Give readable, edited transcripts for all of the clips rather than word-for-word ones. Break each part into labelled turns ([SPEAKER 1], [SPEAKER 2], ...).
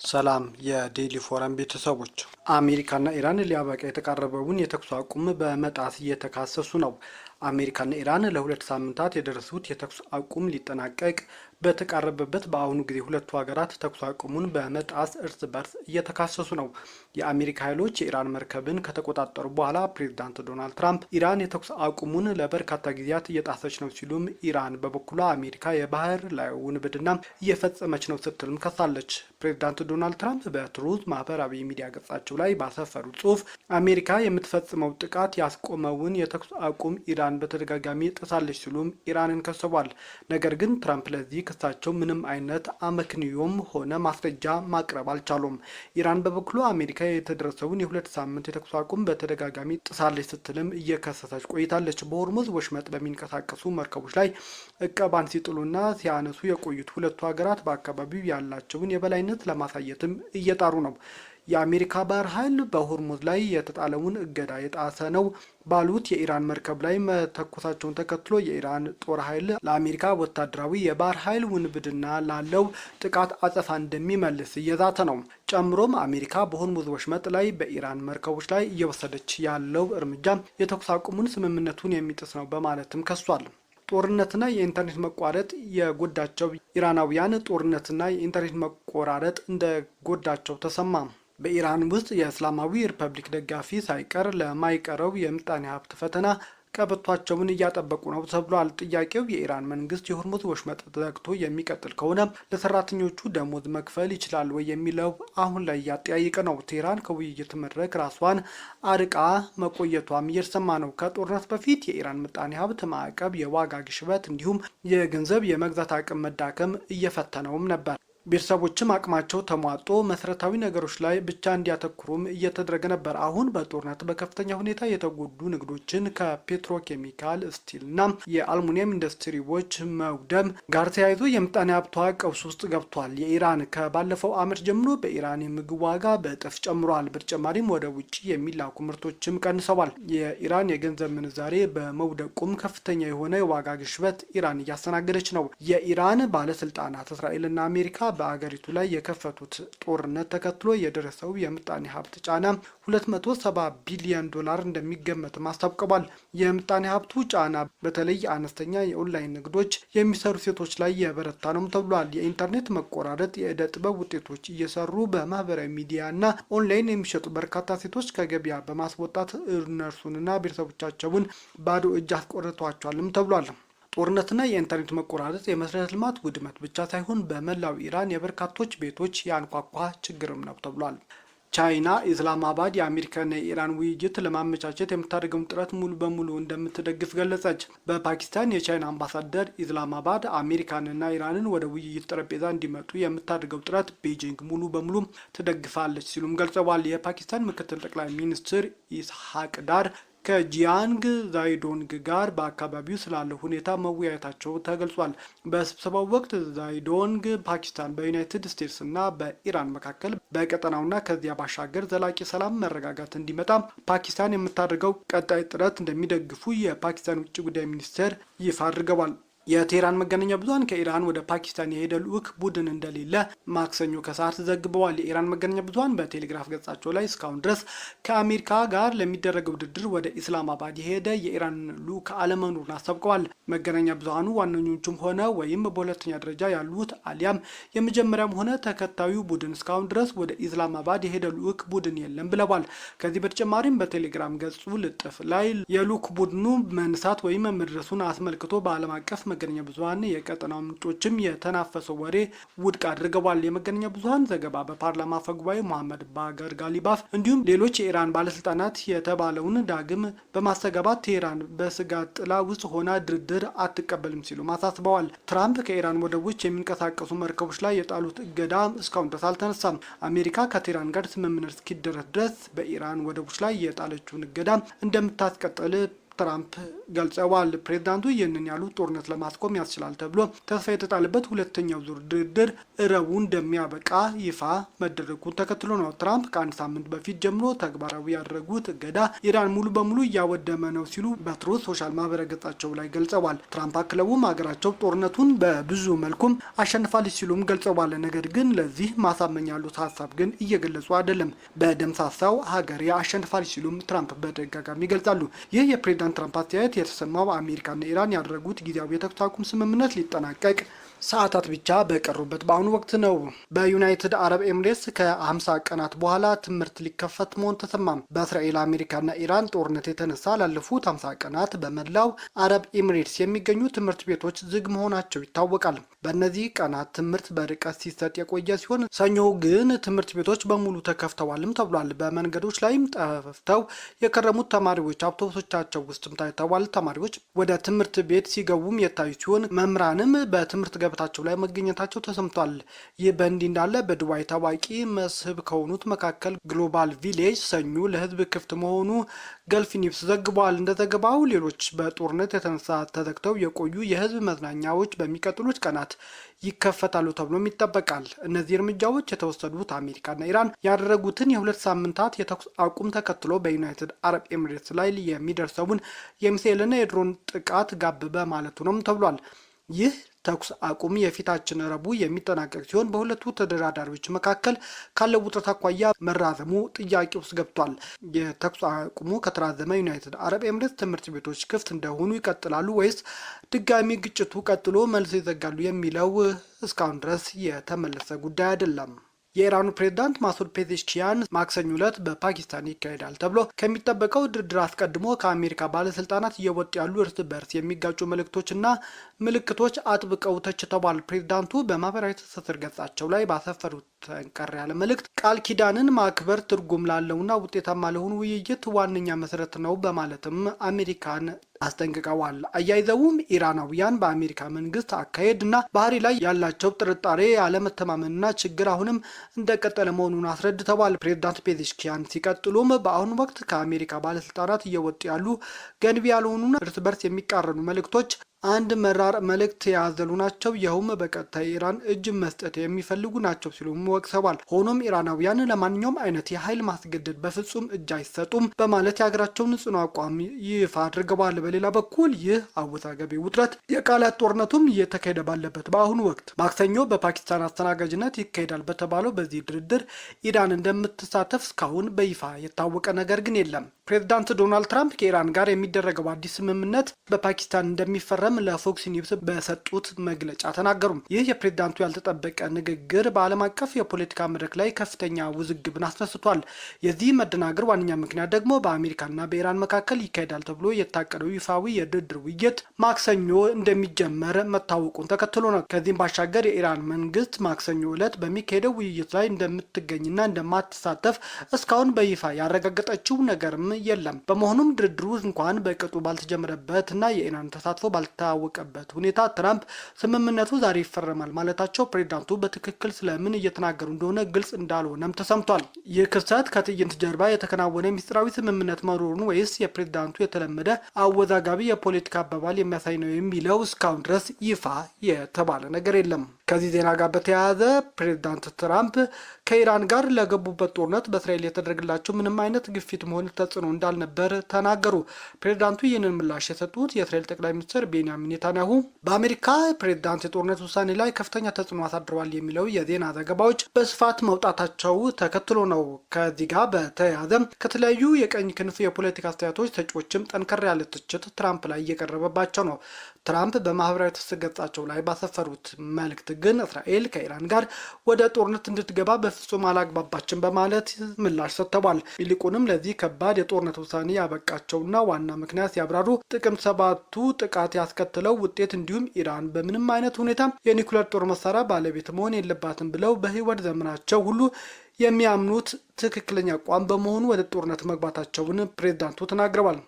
[SPEAKER 1] ሰላም የዴሊ ፎረም ቤተሰቦች፣ አሜሪካና ኢራን ሊያበቃ የተቃረበውን የተኩስ አቁም በመጣስ እየተካሰሱ ነው። አሜሪካና ኢራን ለሁለት ሳምንታት የደረሱት የተኩስ አቁም ሊጠናቀቅ በተቃረበበት በአሁኑ ጊዜ ሁለቱ ሀገራት ተኩስ አቁሙን በመጣስ እርስ በርስ እየተካሰሱ ነው። የአሜሪካ ኃይሎች የኢራን መርከብን ከተቆጣጠሩ በኋላ ፕሬዝዳንት ዶናልድ ትራምፕ ኢራን የተኩስ አቁሙን ለበርካታ ጊዜያት እየጣሰች ነው ሲሉም፣ ኢራን በበኩሏ አሜሪካ የባህር ላይ ውንብድና እየፈጸመች ነው ስትልም ከሳለች። ፕሬዝዳንት ዶናልድ ትራምፕ በትሩዝ ማህበራዊ ሚዲያ ገጻቸው ላይ ባሰፈሩት ጽሑፍ አሜሪካ የምትፈጽመው ጥቃት ያስቆመውን የተኩስ አቁም ኢራን በተደጋጋሚ ጥሳለች ሲሉም ኢራንን ከሰዋል። ነገር ግን ትራምፕ ለዚህ ክሳቸው ምንም አይነት አመክንዮም ሆነ ማስረጃ ማቅረብ አልቻሉም። ኢራን በበኩሉ አሜሪካ የተደረሰውን የሁለት ሳምንት የተኩስ አቁም በተደጋጋሚ ጥሳለች ስትልም እየከሰሰች ቆይታለች። በሆርሙዝ ወሽመጥ በሚንቀሳቀሱ መርከቦች ላይ እቀባን ሲጥሉና ሲያነሱ የቆዩት ሁለቱ ሀገራት በአካባቢው ያላቸውን የበላይነት ለማሳየትም እየጣሩ ነው። የአሜሪካ ባህር ኃይል በሆርሙዝ ላይ የተጣለውን እገዳ የጣሰ ነው ባሉት የኢራን መርከብ ላይ መተኮሳቸውን ተከትሎ የኢራን ጦር ኃይል ለአሜሪካ ወታደራዊ የባህር ኃይል ውንብድና ላለው ጥቃት አጸፋ እንደሚመልስ እየዛተ ነው። ጨምሮም አሜሪካ በሆርሙዝ ወሽመጥ ላይ በኢራን መርከቦች ላይ እየወሰደች ያለው እርምጃ የተኩስ አቁሙን ስምምነቱን የሚጥስ ነው በማለትም ከሷል። ጦርነትና የኢንተርኔት መቋረጥ የጎዳቸው ኢራናውያን ጦርነትና የኢንተርኔት መቆራረጥ እንደጎዳቸው ተሰማ። በኢራን ውስጥ የእስላማዊ ሪፐብሊክ ደጋፊ ሳይቀር ለማይቀረው የምጣኔ ሀብት ፈተና ቀበቷቸውን እያጠበቁ ነው ተብሏል። ጥያቄው የኢራን መንግስት የሆርሙዝ ወሽመጥ ዘግቶ የሚቀጥል ከሆነ ለሰራተኞቹ ደሞዝ መክፈል ይችላል ወይ የሚለው አሁን ላይ እያጠያየቀ ነው። ቴህራን ከውይይት መድረክ ራሷን አርቃ መቆየቷም እየተሰማ ነው። ከጦርነት በፊት የኢራን ምጣኔ ሀብት ማዕቀብ፣ የዋጋ ግሽበት እንዲሁም የገንዘብ የመግዛት አቅም መዳከም እየፈተነውም ነበር። ቤተሰቦችም አቅማቸው ተሟጦ መሰረታዊ ነገሮች ላይ ብቻ እንዲያተኩሩም እየተደረገ ነበር። አሁን በጦርነት በከፍተኛ ሁኔታ የተጎዱ ንግዶችን ከፔትሮኬሚካል ስቲልና የአልሙኒየም ኢንዱስትሪዎች መውደም ጋር ተያይዞ የምጣኔ ሀብቷ ቀውስ ውስጥ ገብቷል። የኢራን ከባለፈው ዓመት ጀምሮ በኢራን የምግብ ዋጋ በእጥፍ ጨምሯል። በተጨማሪም ወደ ውጭ የሚላኩ ምርቶችም ቀንሰዋል። የኢራን የገንዘብ ምንዛሬ በመውደቁም ከፍተኛ የሆነ የዋጋ ግሽበት ኢራን እያስተናገደች ነው። የኢራን ባለስልጣናት እስራኤልና አሜሪካ በአገሪቱ ላይ የከፈቱት ጦርነት ተከትሎ የደረሰው የምጣኔ ሀብት ጫና 270 ቢሊዮን ዶላር እንደሚገመት አስታውቀዋል። የምጣኔ ሀብቱ ጫና በተለይ አነስተኛ የኦንላይን ንግዶች የሚሰሩ ሴቶች ላይ የበረታ ነው ተብሏል። የኢንተርኔት መቆራረጥ የዕደ ጥበብ ውጤቶች እየሰሩ በማህበራዊ ሚዲያና ኦንላይን የሚሸጡ በርካታ ሴቶች ከገበያ በማስወጣት እነርሱንና ቤተሰቦቻቸውን ባዶ እጅ አስቆርጧቸዋልም ተብሏል። ጦርነትና የኢንተርኔት መቆራረጥ የመሰረተ ልማት ውድመት ብቻ ሳይሆን በመላው ኢራን የበርካቶች ቤቶች ያንኳኳ ችግርም ነው ተብሏል። ቻይና ኢስላማባድ የአሜሪካና የኢራን ውይይት ለማመቻቸት የምታደርገውን ጥረት ሙሉ በሙሉ እንደምትደግፍ ገለጸች። በፓኪስታን የቻይና አምባሳደር ኢስላማባድ አሜሪካንና ኢራንን ወደ ውይይት ጠረጴዛ እንዲመጡ የምታደርገው ጥረት ቤጂንግ ሙሉ በሙሉ ትደግፋለች ሲሉም ገልጸዋል። የፓኪስታን ምክትል ጠቅላይ ሚኒስትር ኢስሐቅ ዳር ከጂያንግ ዛይዶንግ ጋር በአካባቢው ስላለው ሁኔታ መወያየታቸው ተገልጿል። በስብሰባው ወቅት ዛይዶንግ ፓኪስታን በዩናይትድ ስቴትስ እና በኢራን መካከል በቀጠናውና ከዚያ ባሻገር ዘላቂ ሰላም መረጋጋት እንዲመጣ ፓኪስታን የምታደርገው ቀጣይ ጥረት እንደሚደግፉ የፓኪስታን ውጭ ጉዳይ ሚኒስቴር ይፋ አድርገዋል። የቴህራን መገናኛ ብዙኃን ከኢራን ወደ ፓኪስታን የሄደ ልዑክ ቡድን እንደሌለ ማክሰኞ ከሰዓት ዘግበዋል። የኢራን መገናኛ ብዙኃን በቴሌግራፍ ገጻቸው ላይ እስካሁን ድረስ ከአሜሪካ ጋር ለሚደረገው ድርድር ወደ ኢስላማባድ የሄደ የኢራን ልዑክ አለመኖሩን አስታውቀዋል። መገናኛ ብዙኃኑ ዋነኞቹም ሆነ ወይም በሁለተኛ ደረጃ ያሉት አሊያም የመጀመሪያም ሆነ ተከታዩ ቡድን እስካሁን ድረስ ወደ ኢስላማባድ የሄደ ልዑክ ቡድን የለም ብለዋል። ከዚህ በተጨማሪም በቴሌግራም ገጹ ልጥፍ ላይ የልዑክ ቡድኑ መንሳት ወይም መድረሱን አስመልክቶ በዓለም አቀፍ መገናኛ ብዙኃን የቀጠናው ምንጮችም የተናፈሰው ወሬ ውድቅ አድርገዋል። የመገናኛ ብዙኃን ዘገባ በፓርላማ አፈ ጉባኤ መሐመድ ባገር ጋሊባፍ እንዲሁም ሌሎች የኢራን ባለስልጣናት የተባለውን ዳግም በማስተጋባት ቴህራን በስጋት ጥላ ውስጥ ሆና ድርድር አትቀበልም ሲሉ አሳስበዋል። ትራምፕ ከኢራን ወደቦች የሚንቀሳቀሱ መርከቦች ላይ የጣሉት እገዳ እስካሁን ድረስ አልተነሳም። አሜሪካ ከቴህራን ጋር ስምምነት እስኪደረስ ድረስ በኢራን ወደቦች ላይ የጣለችውን እገዳ እንደምታስቀጥል ትራምፕ ገልጸዋል። ፕሬዝዳንቱ ይህንን ያሉት ጦርነት ለማስቆም ያስችላል ተብሎ ተስፋ የተጣለበት ሁለተኛው ዙር ድርድር ረቡዕ እንደሚያበቃ ይፋ መደረጉን ተከትሎ ነው። ትራምፕ ከአንድ ሳምንት በፊት ጀምሮ ተግባራዊ ያደረጉት እገዳ ኢራን ሙሉ በሙሉ እያወደመ ነው ሲሉ በትሩዝ ሶሻል ማህበራዊ ገጻቸው ላይ ገልጸዋል። ትራምፕ አክለውም ሀገራቸው ጦርነቱን በብዙ መልኩም አሸንፋለች ሲሉም ገልጸዋል። ነገር ግን ለዚህ ማሳመኛ ያሉት ሀሳብ ግን እየገለጹ አይደለም። በደምሳሳው ሀገሬ አሸንፋለች ሲሉም ትራምፕ በተደጋጋሚ ይገልጻሉ። ይህ የፕሬዝዳንት ትራምፕ አስተያየት የተሰማው አሜሪካና ኢራን ያደረጉት ጊዜያዊ የተኩስ አቁም ስምምነት ሊጠናቀቅ ሰዓታት ብቻ በቀሩበት በአሁኑ ወቅት ነው። በዩናይትድ አረብ ኤምሬትስ ከ50 ቀናት በኋላ ትምህርት ሊከፈት መሆኑ ተሰማም። በእስራኤል አሜሪካና ኢራን ጦርነት የተነሳ ላለፉት 50 ቀናት በመላው አረብ ኤምሬትስ የሚገኙ ትምህርት ቤቶች ዝግ መሆናቸው ይታወቃል። በእነዚህ ቀናት ትምህርት በርቀት ሲሰጥ የቆየ ሲሆን ሰኞ ግን ትምህርት ቤቶች በሙሉ ተከፍተዋልም ተብሏል። በመንገዶች ላይም ጠፍተው የከረሙት ተማሪዎች አውቶቡሶቻቸው ውስጥም ታይተዋል። ተማሪዎች ወደ ትምህርት ቤት ሲገቡም የታዩ ሲሆን መምህራንም በትምህርት ገበታቸው ላይ መገኘታቸው ተሰምቷል። ይህ በእንዲህ እንዳለ በዱባይ ታዋቂ መስህብ ከሆኑት መካከል ግሎባል ቪሌጅ ሰኞ ለሕዝብ ክፍት መሆኑ ገልፍ ኒውስ ዘግቧል። እንደ ዘገባው ሌሎች በጦርነት የተነሳ ተዘግተው የቆዩ የሕዝብ መዝናኛዎች በሚቀጥሉት ቀናት ይከፈታሉ ተብሎም ይጠበቃል። እነዚህ እርምጃዎች የተወሰዱት አሜሪካና ኢራን ያደረጉትን የ2 ሳምንታት የተኩስ አቁም ተከትሎ በዩናይትድ አረብ ኤሚሬትስ ላይ የሚደርሰውን የሚሳኤልና የድሮን ጥቃት ጋብ በማለቱ ነው ተብሏል። ይህ ተኩስ አቁም የፊታችን ረቡዕ የሚጠናቀቅ ሲሆን በሁለቱ ተደራዳሪዎች መካከል ካለው ውጥረት አኳያ መራዘሙ ጥያቄ ውስጥ ገብቷል። የተኩስ አቁሙ ከተራዘመ ዩናይትድ አረብ ኤምሬትስ ትምህርት ቤቶች ክፍት እንደሆኑ ይቀጥላሉ ወይስ ድጋሚ ግጭቱ ቀጥሎ መልሶ ይዘጋሉ የሚለው እስካሁን ድረስ የተመለሰ ጉዳይ አይደለም። የኢራኑ ፕሬዝዳንት ማሱድ ፔዜሽኪያን ማክሰኞ ዕለት በፓኪስታን ይካሄዳል ተብሎ ከሚጠበቀው ድርድር አስቀድሞ ከአሜሪካ ባለስልጣናት እየወጡ ያሉ እርስ በርስ የሚጋጩ መልእክቶችና ምልክቶች አጥብቀው ተችተዋል። ፕሬዝዳንቱ በማህበራዊ ትስስር ገጻቸው ላይ ባሰፈሩት ጠንከር ያለ መልእክት ቃል ኪዳንን ማክበር ትርጉም ላለውና ውጤታማ ለሆኑ ውይይት ዋነኛ መሰረት ነው በማለትም አሜሪካን አስጠንቅቀዋል። አያይዘውም ኢራናውያን በአሜሪካ መንግስት አካሄድና ባህሪ ላይ ያላቸው ጥርጣሬ፣ ያለመተማመንና ችግር አሁንም እንደቀጠለ መሆኑን አስረድተዋል። ፕሬዝዳንት ፔዜሽኪያን ሲቀጥሉም በአሁኑ ወቅት ከአሜሪካ ባለስልጣናት እየወጡ ያሉ ገንቢ ያልሆኑና እርስ በርስ የሚቃረኑ መልእክቶች አንድ መራር መልእክት የያዘሉ ናቸው። ይኸውም በቀጥታ ኢራን እጅ መስጠት የሚፈልጉ ናቸው ሲሉም ወቅሰዋል። ሆኖም ኢራናውያን ለማንኛውም አይነት የኃይል ማስገደድ በፍጹም እጅ አይሰጡም በማለት የሀገራቸውን ጽኑ አቋም ይፋ አድርገዋል። በሌላ በኩል ይህ አወዛጋቢ ውጥረት የቃላት ጦርነቱም እየተካሄደ ባለበት በአሁኑ ወቅት ማክሰኞ በፓኪስታን አስተናጋጅነት ይካሄዳል በተባለው በዚህ ድርድር ኢራን እንደምትሳተፍ እስካሁን በይፋ የታወቀ ነገር ግን የለም። ፕሬዝዳንት ዶናልድ ትራምፕ ከኢራን ጋር የሚደረገው አዲስ ስምምነት በፓኪስታን እንደሚፈረም ለፎክስ ኒውስ በሰጡት መግለጫ ተናገሩ። ይህ የፕሬዝዳንቱ ያልተጠበቀ ንግግር በዓለም አቀፍ የፖለቲካ መድረክ ላይ ከፍተኛ ውዝግብን አስነስቷል። የዚህ መደናገር ዋነኛ ምክንያት ደግሞ በአሜሪካና በኢራን መካከል ይካሄዳል ተብሎ የታቀደው ይፋዊ የድርድር ውይይት ማክሰኞ እንደሚጀመር መታወቁን ተከትሎ ነው። ከዚህም ባሻገር የኢራን መንግስት ማክሰኞ ዕለት በሚካሄደው ውይይት ላይ እንደምትገኝና እንደማትሳተፍ እስካሁን በይፋ ያረጋገጠችው ነገርም የለም። በመሆኑም ድርድሩ እንኳን በቅጡ ባልተጀመረበትና የኢራን ተሳትፎ ባልታወቀበት ሁኔታ ትራምፕ ስምምነቱ ዛሬ ይፈረማል ማለታቸው ፕሬዝዳንቱ በትክክል ስለምን እየተናገሩ እንደሆነ ግልጽ እንዳልሆነም ተሰምቷል። ይህ ክስተት ከትዕይንት ጀርባ የተከናወነ ሚስጥራዊ ስምምነት መኖሩን ወይስ የፕሬዝዳንቱ የተለመደ አወዛጋቢ የፖለቲካ አባባል የሚያሳይ ነው የሚለው እስካሁን ድረስ ይፋ የተባለ ነገር የለም። ከዚህ ዜና ጋር በተያያዘ ፕሬዝዳንት ትራምፕ ከኢራን ጋር ለገቡበት ጦርነት በእስራኤል የተደረገላቸው ምንም አይነት ግፊት መሆን ተጽዕኖ እንዳልነበር ተናገሩ። ፕሬዝዳንቱ ይህንን ምላሽ የሰጡት የእስራኤል ጠቅላይ ሚኒስትር ቤንያሚን ኔታንያሁ በአሜሪካ ፕሬዝዳንት የጦርነት ውሳኔ ላይ ከፍተኛ ተጽዕኖ አሳድረዋል የሚለው የዜና ዘገባዎች በስፋት መውጣታቸው ተከትሎ ነው። ከዚህ ጋር በተያያዘ ከተለያዩ የቀኝ ክንፍ የፖለቲካ አስተያየቶች ሰጪዎችም ጠንከር ያለ ትችት ትራምፕ ላይ እየቀረበባቸው ነው። ትራምፕ በማህበራዊ ትስስር ገጻቸው ላይ ባሰፈሩት መልእክት ግን እስራኤል ከኢራን ጋር ወደ ጦርነት እንድትገባ በፍጹም አላግባባችን በማለት ምላሽ ሰጥተዋል። ይልቁንም ለዚህ ከባድ የጦርነት ውሳኔ ያበቃቸውና ዋና ምክንያት ሲያብራሩ ጥቅምት 7ቱ ጥቃት ያስከተለው ውጤት እንዲሁም ኢራን በምንም አይነት ሁኔታ የኒኩሌር ጦር መሳሪያ ባለቤት መሆን የለባትም ብለው በህይወት ዘመናቸው ሁሉ የሚያምኑት ትክክለኛ አቋም በመሆኑ ወደ ጦርነት መግባታቸውን ፕሬዝዳንቱ ተናግረዋል።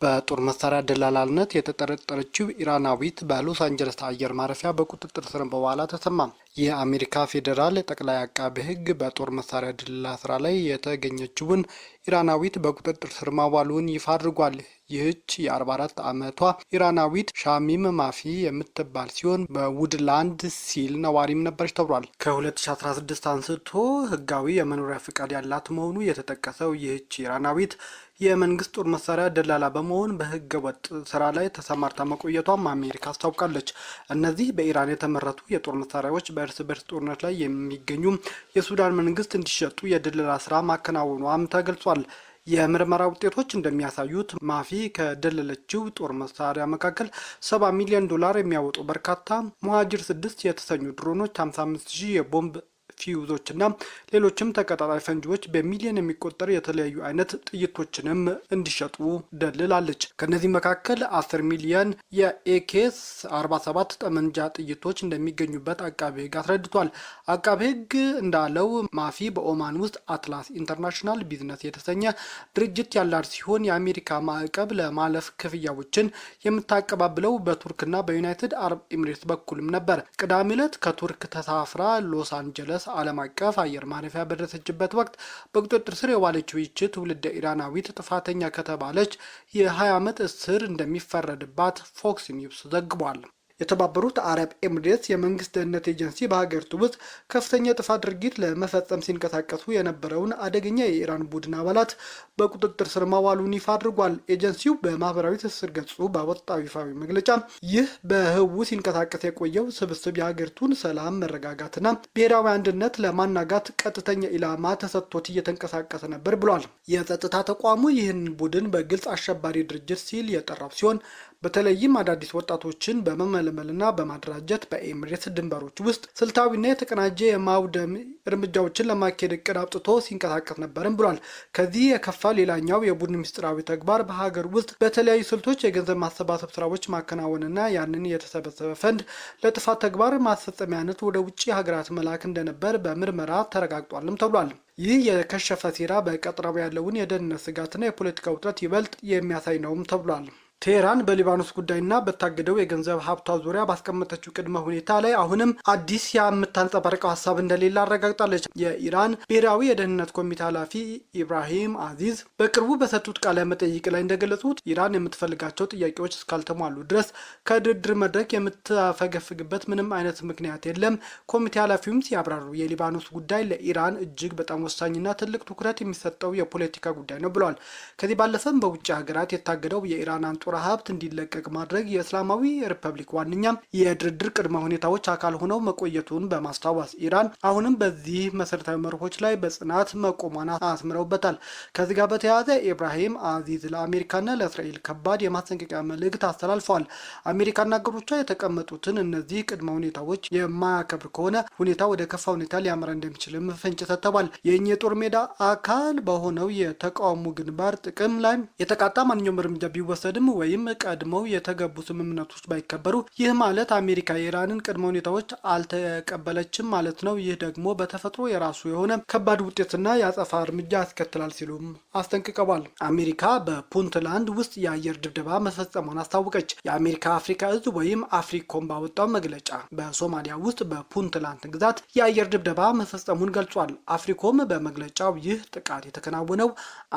[SPEAKER 1] በጦር መሳሪያ ደላላነት የተጠረጠረችው ኢራናዊት በሎስ አንጀለስ አየር ማረፊያ በቁጥጥር ስር በኋላ ተሰማ። የአሜሪካ ፌዴራል ጠቅላይ አቃቤ ሕግ በጦር መሳሪያ ድለላ ስራ ላይ የተገኘችውን ኢራናዊት በቁጥጥር ስር ማዋሉን ይፋ አድርጓል። ይህች የ44 ዓመቷ ኢራናዊት ሻሚም ማፊ የምትባል ሲሆን በውድላንድ ሲል ነዋሪም ነበረች ተብሏል። ከ2016 አንስቶ ህጋዊ የመኖሪያ ፍቃድ ያላት መሆኑ የተጠቀሰው ይህች ኢራናዊት የመንግስት ጦር መሳሪያ ደላላ በመሆን በህገ ወጥ ስራ ላይ ተሰማርታ መቆየቷም አሜሪካ አስታውቃለች። እነዚህ በኢራን የተመረቱ የጦር መሳሪያዎች በእርስ በርስ ጦርነት ላይ የሚገኙ የሱዳን መንግስት እንዲሸጡ የድለላ ስራ ማከናወኗም ተገልጿል። የምርመራ ውጤቶች እንደሚያሳዩት ማፊ ከደለለችው ጦር መሳሪያ መካከል 70 ሚሊዮን ዶላር የሚያወጡ በርካታ ሙሃጅር 6 የተሰኙ ድሮኖች፣ 55,000 የቦምብ ፊውዞችና ሌሎችም ተቀጣጣይ ፈንጂዎች በሚሊዮን የሚቆጠር የተለያዩ አይነት ጥይቶችንም እንዲሸጡ ደልላለች። ከነዚህ መካከል 10 ሚሊዮን የኤኬስ 47 ጠመንጃ ጥይቶች እንደሚገኙበት አቃቤ ሕግ አስረድቷል። አቃቤ ሕግ እንዳለው ማፊ በኦማን ውስጥ አትላስ ኢንተርናሽናል ቢዝነስ የተሰኘ ድርጅት ያላት ሲሆን የአሜሪካ ማዕቀብ ለማለፍ ክፍያዎችን የምታቀባብለው በቱርክና በዩናይትድ አረብ ኤሚሬትስ በኩልም ነበር። ቅዳሜ ዕለት ከቱርክ ተሳፍራ ሎስ አንጀለስ ዓለም አቀፍ አየር ማረፊያ በደረሰችበት ወቅት በቁጥጥር ስር የዋለችው ይህች ትውልደ ኢራናዊት ጥፋተኛ ከተባለች የ20 ዓመት እስር እንደሚፈረድባት ፎክስ ኒውስ ዘግቧል። የተባበሩት አረብ ኤሚሬትስ የመንግስት ደህንነት ኤጀንሲ በሀገሪቱ ውስጥ ከፍተኛ የጥፋት ድርጊት ለመፈጸም ሲንቀሳቀሱ የነበረውን አደገኛ የኢራን ቡድን አባላት በቁጥጥር ስር ማዋሉን ይፋ አድርጓል። ኤጀንሲው በማህበራዊ ትስስር ገጹ ባወጣው ይፋዊ መግለጫ ይህ በህቡ ሲንቀሳቀስ የቆየው ስብስብ የሀገሪቱን ሰላም፣ መረጋጋትና ብሔራዊ አንድነት ለማናጋት ቀጥተኛ ኢላማ ተሰጥቶት እየተንቀሳቀሰ ነበር ብሏል። የጸጥታ ተቋሙ ይህን ቡድን በግልጽ አሸባሪ ድርጅት ሲል የጠራው ሲሆን በተለይም አዳዲስ ወጣቶችን በመመልመልና በማደራጀት በኤሚሬትስ ድንበሮች ውስጥ ስልታዊና የተቀናጀ የማውደም እርምጃዎችን ለማካሄድ እቅድ አውጥቶ ሲንቀሳቀስ ነበርም ብሏል። ከዚህ የከፋ ሌላኛው የቡድን ምስጢራዊ ተግባር በሀገር ውስጥ በተለያዩ ስልቶች የገንዘብ ማሰባሰብ ስራዎች ማከናወንና ያንን የተሰበሰበ ፈንድ ለጥፋት ተግባር ማስፈጸሚያነት ወደ ውጭ ሀገራት መላክ እንደነበር በምርመራ ተረጋግጧልም ተብሏል። ይህ የከሸፈ ሴራ በቀጠናው ያለውን የደህንነት ስጋትና የፖለቲካ ውጥረት ይበልጥ የሚያሳይ ነውም ተብሏል። ቴህራን በሊባኖስ ጉዳይና በታገደው የገንዘብ ሀብቷ ዙሪያ ባስቀመጠችው ቅድመ ሁኔታ ላይ አሁንም አዲስ የምታንጸባርቀው ሀሳብ እንደሌለ አረጋግጣለች። የኢራን ብሔራዊ የደህንነት ኮሚቴ ኃላፊ ኢብራሂም አዚዝ በቅርቡ በሰጡት ቃለ መጠይቅ ላይ እንደገለጹት ኢራን የምትፈልጋቸው ጥያቄዎች እስካልተሟሉ ድረስ ከድርድር መድረክ የምታፈገፍግበት ምንም አይነት ምክንያት የለም። ኮሚቴ ኃላፊውም ሲያብራሩ የሊባኖስ ጉዳይ ለኢራን እጅግ በጣም ወሳኝና ትልቅ ትኩረት የሚሰጠው የፖለቲካ ጉዳይ ነው ብለዋል። ከዚህ ባለፈም በውጭ ሀገራት የታገደው የኢራን ጦር ሀብት እንዲለቀቅ ማድረግ የእስላማዊ ሪፐብሊክ ዋነኛ የድርድር ቅድመ ሁኔታዎች አካል ሆነው መቆየቱን በማስታወስ ኢራን አሁንም በዚህ መሰረታዊ መርሆች ላይ በጽናት መቆሟን አስምረውበታል። ከዚህ ጋር በተያያዘ ኢብራሂም አዚዝ ለአሜሪካና ለእስራኤል ከባድ የማስጠንቀቂያ መልእክት አስተላልፈዋል። አሜሪካና አገሮቿ የተቀመጡትን እነዚህ ቅድመ ሁኔታዎች የማያከብር ከሆነ ሁኔታ ወደ ከፋ ሁኔታ ሊያመራ እንደሚችልም ፍንጭ ሰጥተዋል። የእኛ የጦር ሜዳ አካል በሆነው የተቃውሞ ግንባር ጥቅም ላይ የተቃጣ ማንኛውም እርምጃ ቢወሰድም ወይም ቀድመው የተገቡ ስምምነቶች ባይከበሩ ይህ ማለት አሜሪካ የኢራንን ቅድመ ሁኔታዎች አልተቀበለችም ማለት ነው። ይህ ደግሞ በተፈጥሮ የራሱ የሆነ ከባድ ውጤትና የአጸፋ እርምጃ ያስከትላል ሲሉም አስጠንቅቀዋል። አሜሪካ በፑንትላንድ ውስጥ የአየር ድብደባ መፈጸሟን አስታወቀች። የአሜሪካ አፍሪካ እዝ ወይም አፍሪኮም ባወጣው መግለጫ በሶማሊያ ውስጥ በፑንትላንድ ግዛት የአየር ድብደባ መፈጸሙን ገልጿል። አፍሪኮም በመግለጫው ይህ ጥቃት የተከናወነው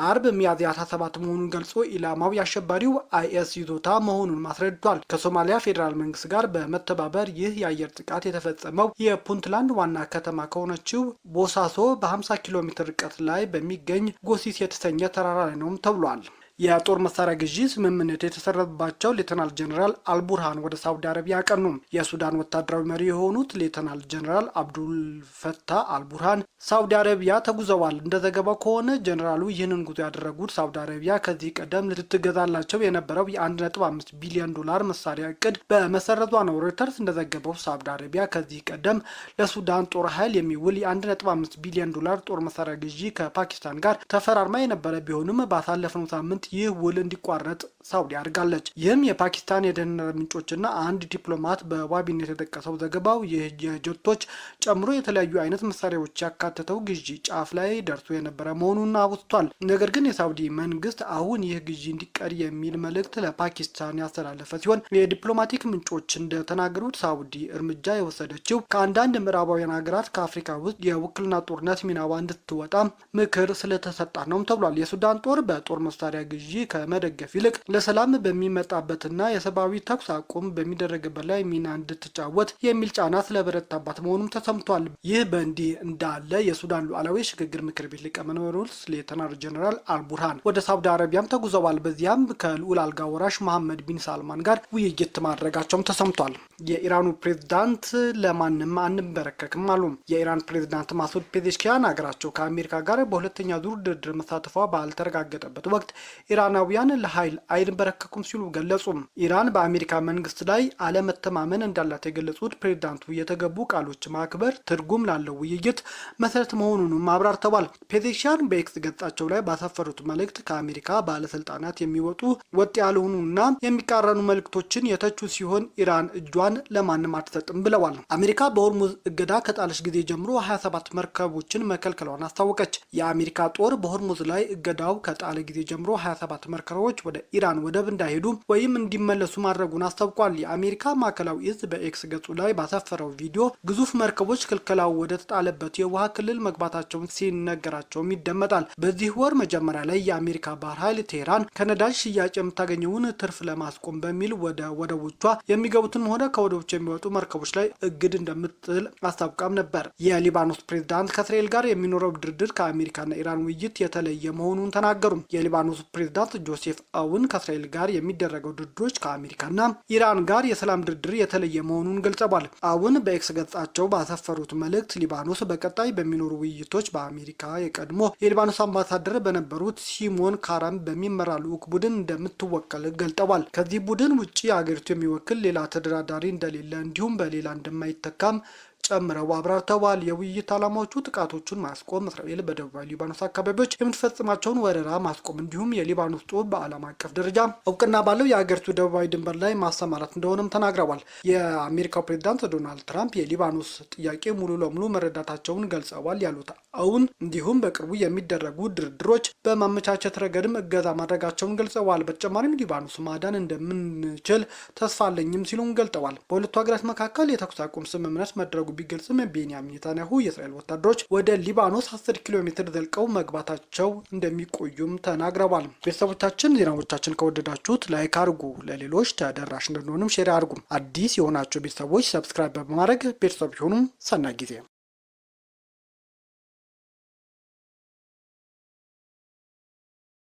[SPEAKER 1] አርብ ሚያዝያ 17 መሆኑን ገልጾ ኢላማው የአሸባሪው አይኤስ ይዞታ መሆኑን ማስረድቷል። ከሶማሊያ ፌዴራል መንግስት ጋር በመተባበር ይህ የአየር ጥቃት የተፈጸመው የፑንትላንድ ዋና ከተማ ከሆነችው ቦሳሶ በ50 ኪሎ ሜትር ርቀት ላይ በሚገኝ ጎሲስ የተሰኘ ተራራ ላይ ነውም ተብሏል። የጦር መሳሪያ ግዢ ስምምነት የተሰረዘባቸው ሌተናል ጀነራል አልቡርሃን ወደ ሳውዲ አረቢያ አቀኑ። የሱዳን ወታደራዊ መሪ የሆኑት ሌተናል ጀነራል አብዱልፈታህ አልቡርሃን ሳውዲ አረቢያ ተጉዘዋል። እንደዘገባው ከሆነ ጀነራሉ ይህንን ጉዞ ያደረጉት ሳውዲ አረቢያ ከዚህ ቀደም ልትገዛላቸው የነበረው የ1.5 ቢሊዮን ዶላር መሳሪያ እቅድ በመሰረዟ ነው። ሮይተርስ እንደዘገበው ሳውዲ አረቢያ ከዚህ ቀደም ለሱዳን ጦር ኃይል የሚውል የ1.5 ቢሊዮን ዶላር ጦር መሳሪያ ግዢ ከፓኪስታን ጋር ተፈራርማ የነበረ ቢሆንም ባሳለፍነው ሳምንት ይህ ውል እንዲቋረጥ ሳውዲ አድርጋለች። ይህም የፓኪስታን የደህንነት ምንጮችና አንድ ዲፕሎማት በዋቢነት የጠቀሰው ዘገባው ይህ የጀቶች ጨምሮ የተለያዩ አይነት መሳሪያዎች ያካተተው ግዢ ጫፍ ላይ ደርሶ የነበረ መሆኑን አውስቷል። ነገር ግን የሳውዲ መንግስት አሁን ይህ ግዢ እንዲቀር የሚል መልእክት ለፓኪስታን ያስተላለፈ ሲሆን የዲፕሎማቲክ ምንጮች እንደተናገሩት ሳውዲ እርምጃ የወሰደችው ከአንዳንድ ምዕራባውያን ሀገራት ከአፍሪካ ውስጥ የውክልና ጦርነት ሚናዋ እንድትወጣ ምክር ስለተሰጣት ነው ተብሏል። የሱዳን ጦር በጦር መሳሪያ ግዢ ከመደገፍ ይልቅ ለሰላም በሚመጣበትና የሰብአዊ ተኩስ አቁም በሚደረግበት ላይ ሚና እንድትጫወት የሚል ጫና ስለበረታባት መሆኑም ተሰምቷል። ይህ በእንዲህ እንዳለ የሱዳን ሉዓላዊ ሽግግር ምክር ቤት ሊቀመንበር ሌተናል ጀነራል አልቡርሃን ወደ ሳውዲ አረቢያም ተጉዘዋል። በዚያም ከልዑል አልጋ ወራሽ መሐመድ ቢን ሳልማን ጋር ውይይት ማድረጋቸውም ተሰምቷል። የኢራኑ ፕሬዝዳንት ለማንም አንበረከክም አሉ። የኢራን ፕሬዝዳንት ማሱድ ፔዜሽኪያን ሀገራቸው ከአሜሪካ ጋር በሁለተኛ ዙር ድርድር መሳተፏ ባልተረጋገጠበት ወቅት ኢራናውያን ለኃይል አይንበረከኩም ሲሉ ገለጹ። ኢራን በአሜሪካ መንግስት ላይ አለመተማመን እንዳላት የገለጹት ፕሬዝዳንቱ የተገቡ ቃሎች ማክበር ትርጉም ላለው ውይይት መሰረት መሆኑንም አብራርተዋል። ፔዜሽኪያን በኤክስ ገጻቸው ላይ ባሰፈሩት መልእክት ከአሜሪካ ባለስልጣናት የሚወጡ ወጥ ያልሆኑና የሚቃረኑ መልእክቶችን የተቹ ሲሆን ኢራን እጇን ለማንም አትሰጥም ብለዋል። አሜሪካ በሆርሙዝ እገዳ ከጣለች ጊዜ ጀምሮ 27 መርከቦችን መከልከሏን አስታወቀች። የአሜሪካ ጦር በሆርሙዝ ላይ እገዳው ከጣለ ጊዜ ጀምሮ 27 መርከቦች ወደ ኢራን ወደብ እንዳይሄዱ ወይም እንዲመለሱ ማድረጉን አስታውቋል። የአሜሪካ ማዕከላዊ እዝ በኤክስ ገጹ ላይ ባሰፈረው ቪዲዮ ግዙፍ መርከቦች ክልከላው ወደ ተጣለበት የውሃ ክልል መግባታቸውን ሲነገራቸውም ይደመጣል። በዚህ ወር መጀመሪያ ላይ የአሜሪካ ባህር ኃይል ቴህራን ከነዳጅ ሽያጭ የምታገኘውን ትርፍ ለማስቆም በሚል ወደ ወደቦቿ የሚገቡትን ሆነ ከወደቦች የሚወጡ መርከቦች ላይ እግድ እንደምትጥል አስታውቃም ነበር። የሊባኖስ ፕሬዝዳንት ከእስራኤል ጋር የሚኖረው ድርድር ከአሜሪካና ኢራን ውይይት የተለየ መሆኑን ተናገሩ። የሊባኖስ ፕሬዝዳንት ጆሴፍ አውን ከእስራኤል ጋር የሚደረገው ድርድሮች ከአሜሪካና ኢራን ጋር የሰላም ድርድር የተለየ መሆኑን ገልጸዋል። አውን በኤክስ ገጻቸው ባሰፈሩት መልእክት ሊባኖስ በቀጣይ በሚኖሩ ውይይቶች በአሜሪካ የቀድሞ የሊባኖስ አምባሳደር በነበሩት ሲሞን ካራም በሚመራ ልዑክ ቡድን እንደምትወከል ገልጠዋል። ከዚህ ቡድን ውጪ ሀገሪቱ የሚወክል ሌላ ተደራዳሪ እንደሌለ እንዲሁም በሌላ እንደማይተካም ጨምረው አብራርተዋል። የውይይት ዓላማዎቹ ጥቃቶቹን ማስቆም፣ እስራኤል በደቡባዊ ሊባኖስ አካባቢዎች የምትፈጽማቸውን ወረራ ማስቆም እንዲሁም የሊባኖስ ጦር በዓለም አቀፍ ደረጃ እውቅና ባለው የሀገሪቱ ደቡባዊ ድንበር ላይ ማሰማራት እንደሆነም ተናግረዋል። የአሜሪካው ፕሬዝዳንት ዶናልድ ትራምፕ የሊባኖስ ጥያቄ ሙሉ ለሙሉ መረዳታቸውን ገልጸዋል ያሉት አሁን እንዲሁም በቅርቡ የሚደረጉ ድርድሮች በማመቻቸት ረገድም እገዛ ማድረጋቸውን ገልጸዋል። በተጨማሪም ሊባኖስ ማዳን እንደምንችል ተስፋ አለኝም ሲሉም ገልጠዋል። በሁለቱ ሀገራት መካከል የተኩስ አቁም ስምምነት መድረጉ ቢገልጽም ቤንያሚን ኔታንያሁ የእስራኤል ወታደሮች ወደ ሊባኖስ 10 ኪሎ ሜትር ዘልቀው መግባታቸው እንደሚቆዩም ተናግረዋል። ቤተሰቦቻችን ዜናዎቻችን ከወደዳችሁት ላይክ አድርጉ፣ ለሌሎች ተደራሽ እንድንሆንም ሼር አድርጉ። አዲስ የሆናችሁ ቤተሰቦች ሰብስክራይብ በማድረግ ቤተሰብ ይሁኑ። ሰናይ ጊዜ